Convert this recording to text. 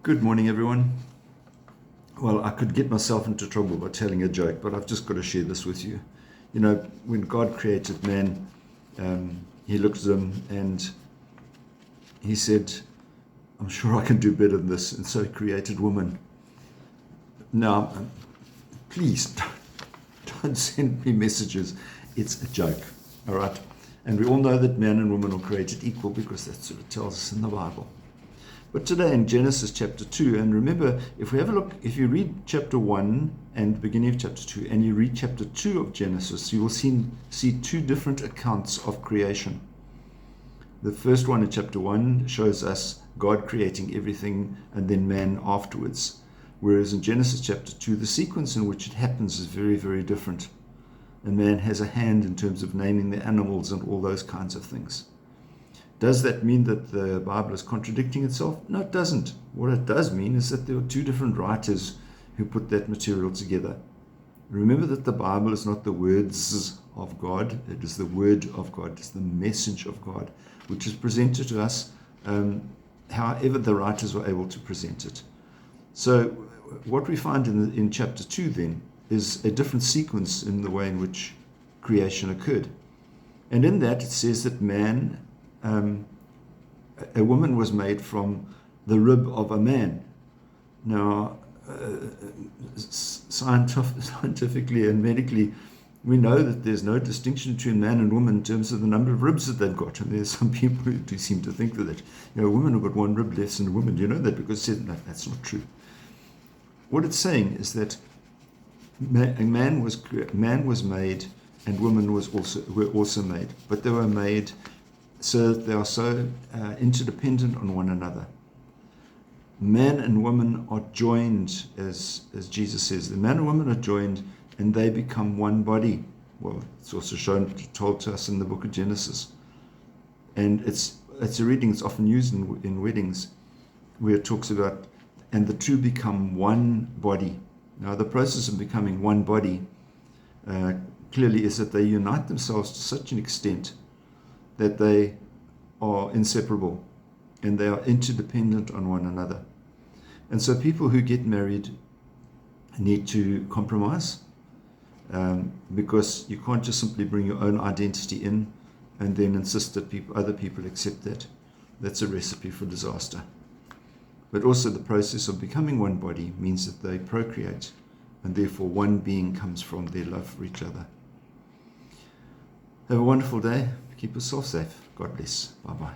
Good morning, everyone. Well, I could get myself into trouble by telling a joke, but I've just got to share this with you. You know, when God created man, he looked at him and he said, I'm sure I can do better than this. And so he created woman. Now, please don't send me messages. It's a joke, all right? And we all know that man and woman are created equal because that's what it tells us in the Bible. But today in Genesis chapter 2, and remember, if you read chapter 1 and the beginning of chapter 2, and you read chapter 2 of Genesis, you will see two different accounts of creation. The first one in chapter 1 shows us God creating everything and then man afterwards. Whereas in Genesis chapter 2, the sequence in which it happens is very, very different. And man has a hand in terms of naming the animals and all those kinds of things. Does that mean that the Bible is contradicting itself? No, it doesn't. What it does mean is that there are two different writers who put that material together. Remember that the Bible is not the words of God, it is the word of God, it's the message of God, which is presented to us however the writers were able to present it. So what we find in chapter 2 then is a different sequence in the way in which creation occurred. And in that it says that a woman was made from the rib of a man. Now, scientifically and medically, we know that there's no distinction between man and woman in terms of the number of ribs that they've got. And there's some people who do seem to think that, women have got one rib less than a woman. Do you know that? Because it says, no, that's not true. What it's saying is that man was made and women were also made, but they were made so they are so interdependent on one another. Man and woman are joined, as Jesus says. The man and woman are joined and they become one body. Well, it's also told to us in the book of Genesis. And it's a reading that's often used in weddings where it talks about, and the two become one body. Now, the process of becoming one body clearly is that they unite themselves to such an extent that they are inseparable and they are interdependent on one another. And so people who get married need to compromise because you can't just simply bring your own identity in and then insist that other people accept that. That's a recipe for disaster. But also the process of becoming one body means that they procreate and therefore one being comes from their love for each other. Have a wonderful day. Keep yourself safe. God bless. Bye-bye.